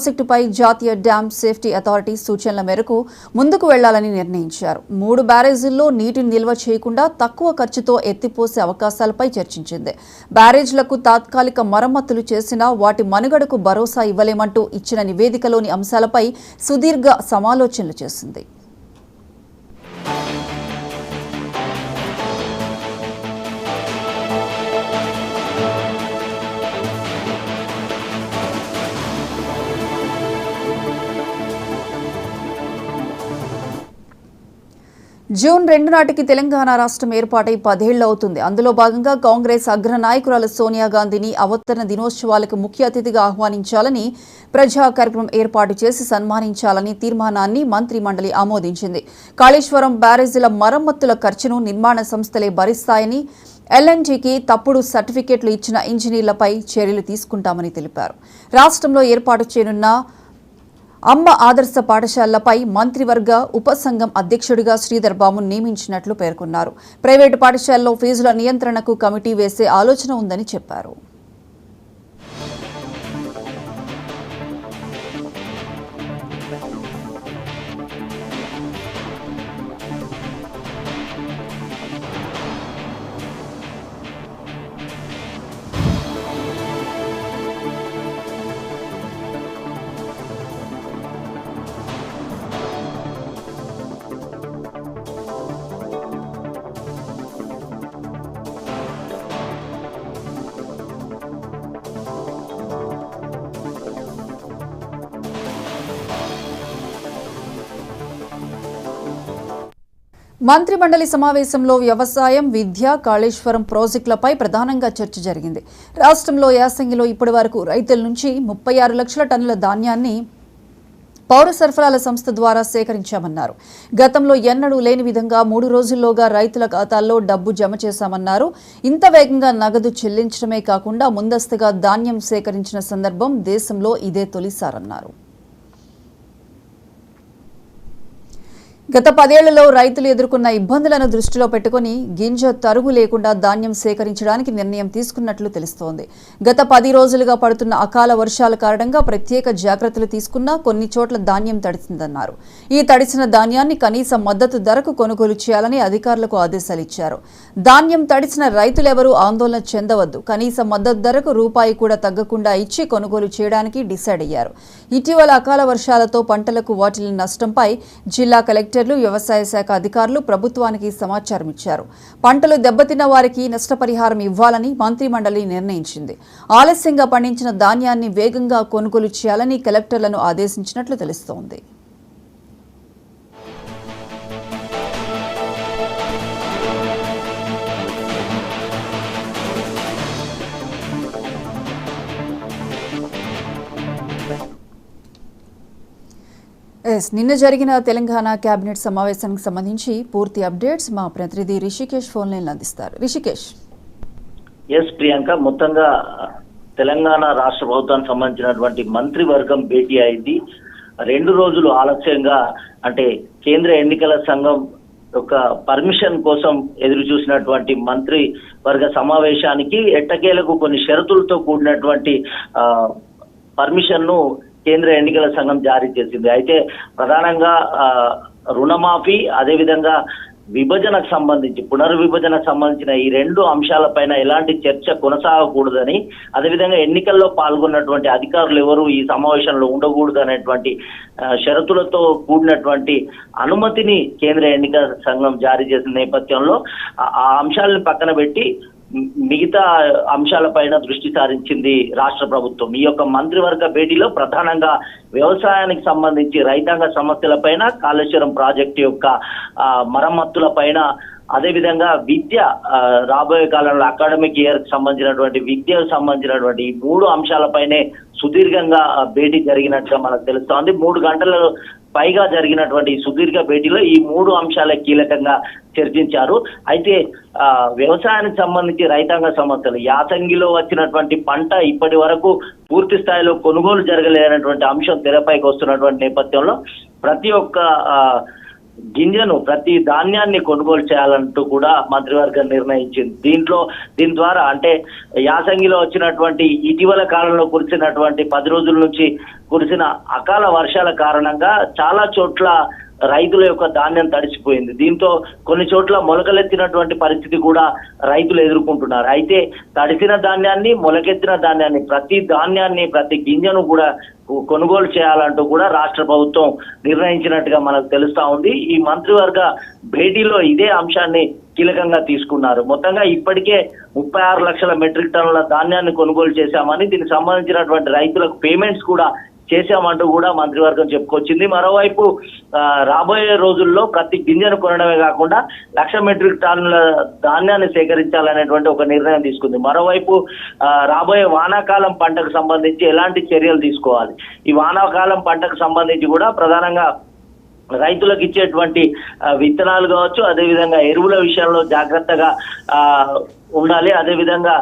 ప్రాజెక్టుపై జాతీయ dam safety authority సూచనల మేరకు ముందుకు వెళ్లాలని నిర్ణయించారు. 3 బ్యారేజీల్లో నీటిని నిల్వ చేయకుండా తక్కువ ఖర్చుతో ఎత్తిపోసే అవకాశాలపై చర్చించింది. బ్యారేజ్లకు తాత్కాలిక మరమ్మతులు చేసినా వాటి మనుగడకు భరోసా ఇవ్వలేమంటూ ఇచ్చిన నివేదికలోని అంశాలపై సుదీర్ఘ సమాలోచనలు చేసింది. జూన్ 2 నాటికి తెలంగాణ రాష్ట్రం ఏర్పాటై 10 ఏళ్లు అవుతుంది. అందులో భాగంగా కాంగ్రెస్ అగ్ర నాయకురాలు సోనియా గాంధీని అవతరణ దినోత్సవాలకు ముఖ్య అతిథిగా ఆహ్వానించాలని, ప్రజా కార్యక్రమం ఏర్పాటు చేసి సన్మానించాలని తీర్మానాన్ని మంత్రి మండలి ఆమోదించింది. కాళేశ్వరం బ్యారేజీల మరమ్మతుల ఖర్చును నిర్మాణ సంస్థలే భరిస్తాయని, ఎల్ఎన్టీకి తప్పుడు సర్టిఫికెట్లు ఇచ్చిన ఇంజనీర్లపై చర్యలు తీసుకుంటామని తెలిపారు. రాష్ట్రంలో ఏర్పాటు చేయనున్న అమ్మ ఆదర్శ పాఠశాలలపై మంత్రివర్గ ఉపసంఘం అధ్యక్షుడిగా శ్రీధర్ బాబును నియమించినట్లు పేర్కొన్నారు. ప్రైవేటు పాఠశాలలో ఫీజుల నియంత్రణకు కమిటీ వేసే ఆలోచన ఉందని చెప్పారు. మంత్రి మండలి సమావేశంలో వ్యవసాయం, విద్య, కాళేశ్వరం ప్రాజెక్టులపై ప్రధానంగా చర్చ జరిగింది. రాష్ట్రంలో యాసంగిలో ఇప్పటి వరకు రైతుల నుంచి 36 లక్షల టన్నుల ధాన్యాన్ని పౌర సరఫరాల సంస్థ ద్వారా సేకరించామన్నారు. గతంలో ఎన్నడూ లేని విధంగా 3 రోజుల్లోగా రైతుల ఖాతాల్లో డబ్బు జమ చేశామన్నారు. ఇంత వేగంగా నగదు చెల్లించడమే కాకుండా ముందస్తుగా ధాన్యం సేకరించిన సందర్భం దేశంలో ఇదే తొలిసారన్నారు. గత 10 ఏళ్లలో రైతులు ఎదుర్కొన్న ఇబ్బందులను దృష్టిలో పెట్టుకుని గింజ తరుగు లేకుండా ధాన్యం సేకరించడానికి నిర్ణయం తీసుకున్నట్లు తెలుస్తోంది. గత 10 రోజులుగా పడుతున్న అకాల వర్షాల కారణంగా ప్రత్యేక జాగ్రత్తలు తీసుకున్నా కొన్ని చోట్ల ధాన్యం తడిసిందన్నారు. ఈ తడిసిన ధాన్యాన్ని కనీస మద్దతు ధరకు కొనుగోలు చేయాలని అధికారులకు ఆదేశాలు ఇచ్చారు. ధాన్యం తడిసిన రైతులెవరూ ఆందోళన చెందవద్దు, కనీస మద్దతు ధరకు రూపాయి కూడా తగ్గకుండా ఇచ్చి కొనుగోలు చేయడానికి డిసైడ్ అయ్యారు. ఇటీవల అకాల వర్షాలతో పంటలకు వాటిల్లిన నష్టంపై జిల్లా కలెక్టర్, వ్యవసాయ శాఖ అధికారులు ప్రభుత్వానికి సమాచారం ఇచ్చారు. పంటలు దెబ్బతిన్న వారికి నష్టపరిహారం ఇవ్వాలని మంత్రి మండలి నిర్ణయించింది. ఆలస్యంగా పండించిన ధాన్యాన్ని వేగంగా కొనుగోలు చేయాలని కలెక్టర్లను ఆదేశించినట్లు తెలుస్తోంది. నిన్న జరిగిన తెలంగాణ కేబినెట్ సమావేశానికి సంబంధించి పూర్తి అప్డేట్స్ మా ప్రతినిధి రిషికేష్ ఫోన్ లైన్ అందిస్తారు. రిషికేష్. ప్రియాంక, మొత్తంగా తెలంగాణ రాష్ట్ర ప్రభుత్వానికి సంబంధించినటువంటి మంత్రివర్గం భేటీ అయింది. 2 రోజులు ఆలస్యంగా, అంటే కేంద్ర ఎన్నికల సంఘం యొక్క పర్మిషన్ కోసం ఎదురు చూసినటువంటి మంత్రి వర్గ సమావేశానికి ఎట్టకేలకు కొన్ని షరతులతో కూడినటువంటి పర్మిషన్ ను కేంద్ర ఎన్నికల సంఘం జారీ చేసింది. అయితే ప్రధానంగా రుణమాఫీ, అదేవిధంగా విభజనకు సంబంధించి, పునర్విభజనకు సంబంధించిన ఈ 2 అంశాలపైన ఎలాంటి చర్చ కొనసాగకూడదని, అదేవిధంగా ఎన్నికల్లో పాల్గొన్నటువంటి అధికారులు ఎవరు ఈ సమావేశంలో ఉండకూడదు అనేటువంటి షరతులతో కూడినటువంటి అనుమతిని కేంద్ర ఎన్నికల సంఘం జారీ చేసిన నేపథ్యంలో ఆ అంశాలను పక్కన పెట్టి మిగతా అంశాలపైన దృష్టి సారించింది రాష్ట్ర ప్రభుత్వం. ఈ యొక్క మంత్రివర్గ భేటీలో ప్రధానంగా వ్యవసాయానికి సంబంధించి రైతాంగ సమస్యలపైన, కాళేశ్వరం ప్రాజెక్టు యొక్క మరమ్మతులపైన, అదేవిధంగా విద్య, రాబోయే కాలంలో అకాడమిక్ ఇయర్ కి సంబంధించినటువంటి విద్యకు సంబంధించినటువంటి ఈ 3 అంశాలపైనే సుదీర్ఘంగా భేటీ జరిగినట్టుగా మనకు తెలుస్తోంది. 3 గంటల పైగా జరిగినటువంటి సుదీర్ఘ భేటీలో ఈ 3 అంశాలే కీలకంగా చర్చించారు. అయితే వ్యవసాయానికి సంబంధించి రైతాంగ సమస్యలు, యాసంగిలో వచ్చినటువంటి పంట ఇప్పటి వరకు పూర్తి స్థాయిలో కొనుగోలు జరగలేనటువంటి అంశం తెరపైకి వస్తున్నటువంటి నేపథ్యంలో ప్రతి ఒక్క గింజను ప్రతి ధాన్యాన్ని కొనుగోలు చేయాలంటూ కూడా మంత్రివర్గం నిర్ణయించింది. దీని ద్వారా అంటే యాసంగిలో వచ్చినటువంటి ఇటీవల కాలంలో కురిసినటువంటి 10 రోజుల నుంచి కురిసిన అకాల వర్షాల కారణంగా చాలా చోట్ల రైతుల యొక్క ధాన్యం తడిసిపోయింది. దీంతో కొన్ని చోట్ల మొలకలెత్తినటువంటి పరిస్థితి కూడా రైతులు ఎదుర్కొంటున్నారు. అయితే తడిసిన ధాన్యాన్ని, మొలకెత్తిన ధాన్యాన్ని, ప్రతి గింజను కూడా కొనుగోలు చేయాలంటూ కూడా రాష్ట్ర ప్రభుత్వం నిర్ణయించినట్టుగా మనకు తెలుస్తా ఉంది. ఈ మంత్రివర్గ భేటీలో ఇదే అంశాన్ని కీలకంగా తీసుకున్నారు. మొత్తంగా ఇప్పటికే 36 లక్షల మెట్రిక్ టన్నుల ధాన్యాన్ని కొనుగోలు చేశామని, దీనికి సంబంధించినటువంటి రైతులకు పేమెంట్స్ కూడా చేశామంటూ కూడా మంత్రివర్గం చెప్పుకొచ్చింది. మరోవైపు రాబోయే రోజుల్లో ప్రతి గింజను కొనడమే కాకుండా 1,00,000 మెట్రిక్ టన్నుల ధాన్యాన్ని సేకరించాలనేటువంటి ఒక నిర్ణయం తీసుకుంది. మరోవైపు రాబోయే వానాకాలం పంటకు సంబంధించి ఎలాంటి చర్యలు తీసుకోవాలి, ఈ వానాకాలం పంటకు సంబంధించి కూడా ప్రధానంగా రైతులకు ఇచ్చేటువంటి విత్తనాలు కావచ్చు, అదేవిధంగా ఎరువుల విషయంలో జాగ్రత్తగా ఉండాలి. అదేవిధంగా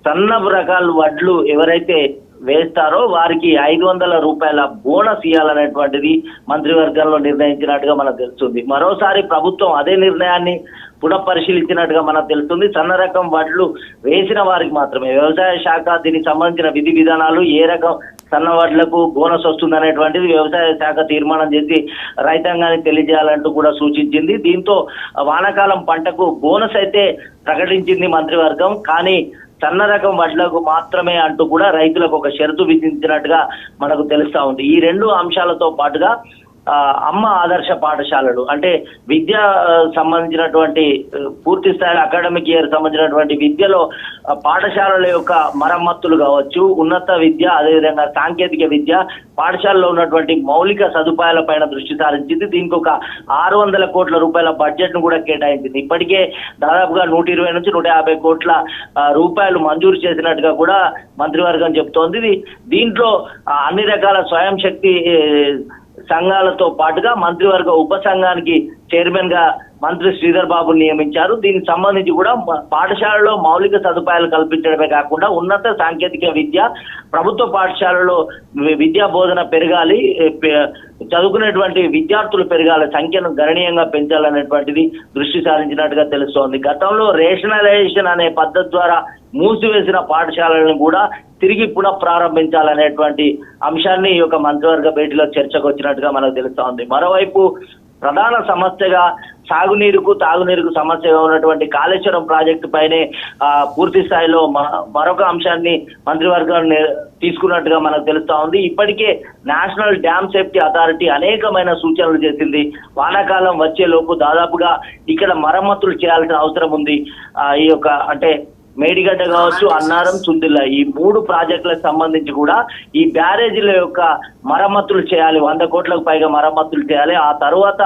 సన్నపు రకాల వడ్లు ఎవరైతే వేస్తారో వారికి 500 రూపాయల బోనస్ ఇవ్వాలనేటువంటిది మంత్రివర్గంలో నిర్ణయించినట్టుగా మనకు తెలుస్తుంది. మరోసారి ప్రభుత్వం అదే నిర్ణయాన్ని పునఃపరిశీలించినట్టుగా మనకు తెలుస్తుంది. సన్న రకం వడ్లు వేసిన వారికి మాత్రమే వ్యవసాయ శాఖ దీనికి సంబంధించిన విధి విధానాలు, ఏ రకం సన్న వడ్లకు బోనస్ వస్తుంది అనేటువంటిది వ్యవసాయ శాఖ తీర్మానం చేసి రైతాంగానికి తెలియజేయాలంటూ కూడా సూచించింది. దీంతో వానాకాలం పంటకు బోనస్ అయితే ప్రకటించింది మంత్రివర్గం, కానీ సన్న రకం వడ్లకు మాత్రమే అంటూ కూడా రైతులకు ఒక షరతు విధించినట్టుగా మనకు తెలుస్తా ఉంది. ఈ 2 అంశాలతో పాటుగా అమ్మ ఆదర్శ పాఠశాలలు అంటే విద్య సంబంధించినటువంటి పూర్తి స్థాయి అకాడమిక్ ఇయర్ సంబంధించినటువంటి విద్యలో పాఠశాలల యొక్క మరమ్మతులు కావచ్చు, ఉన్నత విద్య, అదేవిధంగా సాంకేతిక విద్య, పాఠశాలలో ఉన్నటువంటి మౌలిక సదుపాయాల పైన దృష్టి సారించింది. దీనికి ఒక 600 కోట్ల రూపాయల బడ్జెట్ ను కూడా కేటాయించింది. ఇప్పటికే దాదాపుగా 120 నుంచి 150 కోట్ల రూపాయలు మంజూరు చేసినట్టుగా కూడా మంత్రివర్గం చెబుతోంది. దీంట్లో అన్ని రకాల స్వయం శక్తి సంఘాలతో పాటుగా మంత్రివర్గ ఉప సంఘానికి చైర్మన్ గా మంత్రి శ్రీధర్ బాబు నియమించారు. దీనికి సంబంధించి కూడా పాఠశాలలో మౌలిక సదుపాయాలు కల్పించడమే కాకుండా ఉన్నత సాంకేతిక విద్య, ప్రభుత్వ పాఠశాలలో విద్యా బోధన పెరగాలి, చదువుకునేటువంటి విద్యార్థులు పెరగాలి, సంఖ్యను గణనీయంగా పెంచాలనేటువంటిది దృష్టి సారించినట్టుగా తెలుస్తోంది. గతంలో రేషనలైజేషన్ అనే పద్ధతి ద్వారా మూసివేసిన పాఠశాలలను కూడా తిరిగి పునః ప్రారంభించాలనేటువంటి అంశాన్ని ఈ యొక్క మంత్రివర్గ భేటీలో చర్చకు వచ్చినట్టుగా మనకు తెలుస్తా ఉంది. మరోవైపు ప్రధాన సమస్యగా తాగునీరుకు సమస్యగా ఉన్నటువంటి కాళేశ్వరం ప్రాజెక్టు పైనే పూర్తి స్థాయిలో మరొక అంశాన్ని మంత్రివర్గం తీసుకున్నట్టుగా మనకు తెలుస్తా ఉంది. ఇప్పటికే నేషనల్ డ్యామ్ సేఫ్టీ అథారిటీ అనేకమైన సూచనలు చేసింది. వానాకాలం వచ్చే లోపు దాదాపుగా ఇక్కడ మరమ్మతులు చేయాల్సిన అవసరం ఉంది. ఈ యొక్క అంటే మేడిగడ్డ కావచ్చు, అన్నారం, చుందిల్ల ఈ 3 ప్రాజెక్టులకు సంబంధించి కూడా ఈ బ్యారేజీల యొక్క మరమ్మతులు చేయాలి. 100 కోట్లకు పైగా మరమ్మతులు చేయాలి. ఆ తర్వాత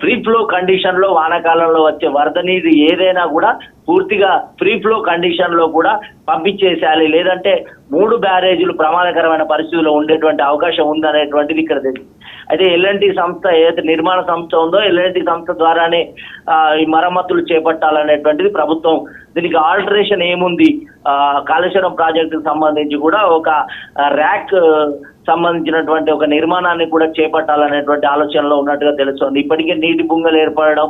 ఫ్రీ ఫ్లో కండిషన్ లో వానాకాలంలో వచ్చే వరద నీరు ఏదైనా కూడా పూర్తిగా ఫ్రీ ఫ్లో కండిషన్ లో కూడా పంపించేసేయాలి. లేదంటే 3 బ్యారేజీలు ప్రమాదకరమైన పరిస్థితుల్లో ఉండేటువంటి అవకాశం ఉందనేటువంటిది ఇక్కడ తెలిసింది. అయితే ఎల్ఎన్టీ సంస్థ ఏదైతే నిర్మాణ సంస్థ ఉందో ఎల్ఎన్టీ సంస్థ ద్వారానే ఈ మరమ్మతులు చేపట్టాలనేటువంటిది ప్రభుత్వం. దీనికి ఆల్టరేషన్ ఏముంది, కాళేశ్వరం ప్రాజెక్టుకు సంబంధించి కూడా ఒక ర్యాక్ సంబంధించినటువంటి ఒక నిర్మాణాన్ని కూడా చేపట్టాలనేటువంటి ఆలోచనలో ఉన్నట్టుగా తెలుస్తోంది. ఇప్పటికే నీటి బుంగలు ఏర్పడడం,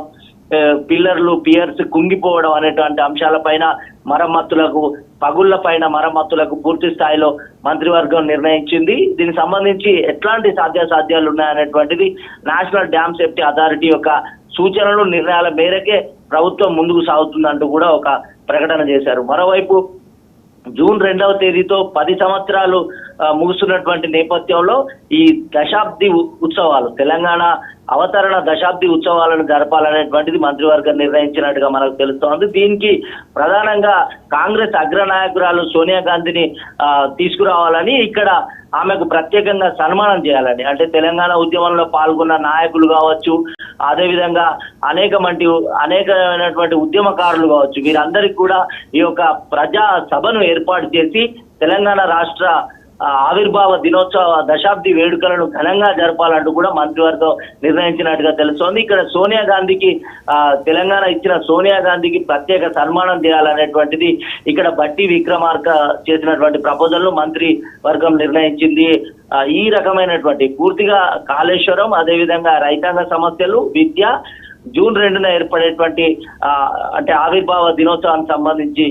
పియర్స్ కుంగిపోవడం అనేటువంటి అంశాలపైన పగుళ్ల పైన మరమ్మతులకు పూర్తి స్థాయిలో మంత్రివర్గం నిర్ణయించింది. దీనికి సంబంధించి ఎట్లాంటి సాధ్యాసాధ్యాలు ఉన్నాయనేటువంటిది నేషనల్ డ్యామ్ సేఫ్టీ అథారిటీ యొక్క సూచనలు, నిర్ణయాల మేరకే ప్రభుత్వం ముందుకు సాగుతుందంటూ కూడా ఒక ప్రకటన చేశారు. మరోవైపు జూన్ 2వ తేదీతో 10 సంవత్సరాలు ముగుస్తున్నటువంటి నేపథ్యంలో ఈ దశాబ్ది ఉత్సవాలు, తెలంగాణ అవతరణ దశాబ్ది ఉత్సవాలను జరపాలనేటువంటిది మంత్రివర్గం నిర్ణయించినట్టుగా మనకు తెలుస్తోంది. దీనికి ప్రధానంగా కాంగ్రెస్ అగ్రనాయకురాలు సోనియా గాంధీని తీసుకురావాలని, ఇక్కడ ఆమెకు ప్రత్యేకంగా సన్మానం చేయాలని, అంటే తెలంగాణ ఉద్యమంలో పాల్గొన్న నాయకులు కావచ్చు, అదేవిధంగా అనేకమైనటువంటి ఉద్యమకారులు కావచ్చు, వీరందరికీ కూడా ఈ యొక్క ప్రజా సభను ఏర్పాటు చేసి తెలంగాణ రాష్ట్ర ఆవిర్భావ దినోత్సవ దశాబ్ది వేడుకలను ఘనంగా జరపాలంటూ కూడా మంత్రివర్గం నిర్ణయించినట్టుగా తెలుస్తోంది. ఇక్కడ సోనియా గాంధీకి తెలంగాణ ఇచ్చిన సోనియా గాంధీకి ప్రత్యేక సన్మానం చేయాలనేటువంటిది ఇక్కడ బట్టి విక్రమార్క చేసినటువంటి ప్రపోజల్ ను మంత్రి వర్గం నిర్ణయించింది. ఈ రకమైనటువంటి పూర్తిగా కాళేశ్వరం, అదేవిధంగా రైతాంగ సమస్యలు, విద్య, జూన్ 2న ఏర్పడేటువంటి అంటే ఆవిర్భావ దినోత్సవానికి సంబంధించి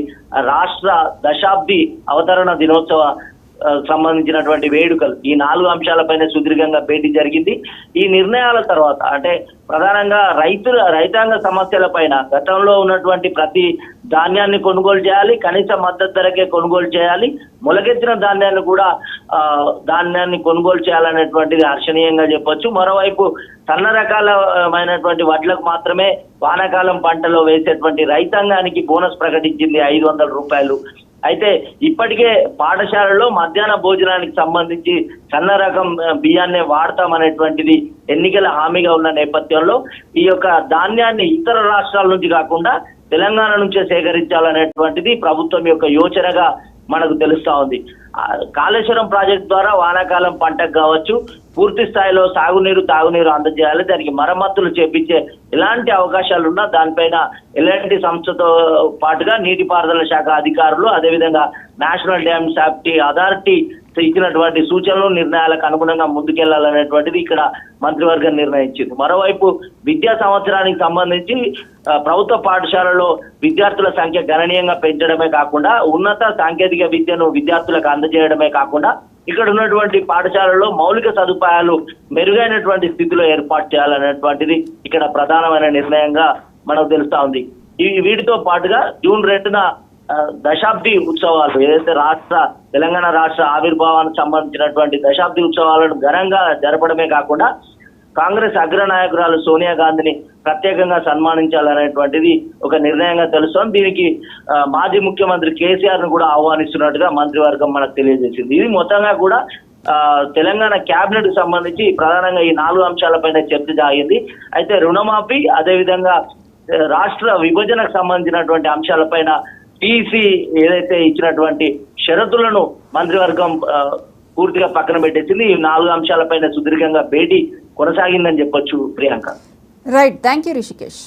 రాష్ట్ర దశాబ్ది అవతరణ దినోత్సవ సంబంధించినటువంటి వేడుకలు, ఈ 4 అంశాలపైన సుదీర్ఘంగా భేటీ జరిగింది. ఈ నిర్ణయాల తర్వాత అంటే ప్రధానంగా రైతాంగ సమస్యల పైన గతంలో ఉన్నటువంటి ప్రతి ధాన్యాన్ని కొనుగోలు చేయాలి, కనీస మద్దతు ధరకే కొనుగోలు చేయాలి, మొలకెత్తిన ధాన్యాన్ని కొనుగోలు చేయాలనేటువంటిది హర్షణీయంగా చెప్పొచ్చు. మరోవైపు సన్న రకాలమైనటువంటి వడ్లకు మాత్రమే వానాకాలం పంటలో వేసేటువంటి రైతాంగానికి బోనస్ ప్రకటించింది 500 రూపాయలు. అయితే ఇప్పటికే పాఠశాలలో మధ్యాహ్న భోజనానికి సంబంధించి సన్న రకం బియ్యాన్నే వాడతామనేటువంటిది ఎన్నికల హామీగా ఉన్న నేపథ్యంలో ఈ యొక్క ధాన్యాన్ని ఇతర రాష్ట్రాల నుంచి కాకుండా తెలంగాణ నుంచే సేకరించాలనేటువంటిది ప్రభుత్వం యొక్క యోచనగా మనకు తెలుస్తా ఉంది. కాళేశ్వరం ప్రాజెక్టు ద్వారా వానాకాలం పంటకు కావచ్చు పూర్తి స్థాయిలో తాగునీరు అందజేయాలి. దానికి మరమ్మతులు చేపించే ఎలాంటి అవకాశాలు ఉన్నా దానిపైన ఎలాంటి సంస్థతో పాటుగా నీటిపారుదల శాఖ అధికారులు, అదేవిధంగా నేషనల్ డ్యామ్ అథారిటీ ఇచ్చినటువంటి సూచనలు, నిర్ణయాలకు అనుగుణంగా ముందుకెళ్లాలనేటువంటిది ఇక్కడ మంత్రివర్గం నిర్ణయించింది. మరోవైపు విద్యా సంవత్సరానికి సంబంధించి ప్రభుత్వ పాఠశాలలో విద్యార్థుల సంఖ్య గణనీయంగా పెంచడమే కాకుండా ఉన్నత సాంకేతిక విద్యను విద్యార్థులకు అందజేయడమే కాకుండా ఇక్కడ ఉన్నటువంటి పాఠశాలలో మౌలిక సదుపాయాలు మెరుగైనటువంటి స్థితిలో ఏర్పాటు చేయాలనేటువంటిది ఇక్కడ ప్రధానమైన నిర్ణయంగా మనకు తెలుస్తా ఉంది. వీటితో పాటుగా జూన్ 2న దశాబ్ది ఉత్సవాలు, ఏదైతే తెలంగాణ రాష్ట్ర ఆవిర్భావానికి సంబంధించినటువంటి దశాబ్ది ఉత్సవాలను ఘనంగా జరపడమే కాకుండా కాంగ్రెస్ అగ్రనాయకురాలు సోనియా గాంధీని ప్రత్యేకంగా సన్మానించాలనేటువంటిది ఒక నిర్ణయంగా తెలుస్తోంది. దీనికి మాజీ ముఖ్యమంత్రి కేసీఆర్ ను కూడా ఆహ్వానిస్తున్నట్టుగా మంత్రివర్గం మనకు తెలియజేసింది. ఇది మొత్తంగా కూడా తెలంగాణ క్యాబినెట్ కు సంబంధించి ప్రధానంగా ఈ 4 అంశాలపైన చర్చ సాగింది. అయితే రుణమాఫీ, అదేవిధంగా రాష్ట్ర విభజనకు సంబంధించినటువంటి అంశాలపైన టీసీ ఏదైతే ఇచ్చినటువంటి షరతులను మంత్రివర్గం పూర్తిగా పక్కన పెట్టేసింది. ఈ 4 అంశాలపైన సుదీర్ఘంగా భేటీ కొనసాగిందని చెప్పొచ్చు Priyanka. Right, thank you Rishikesh.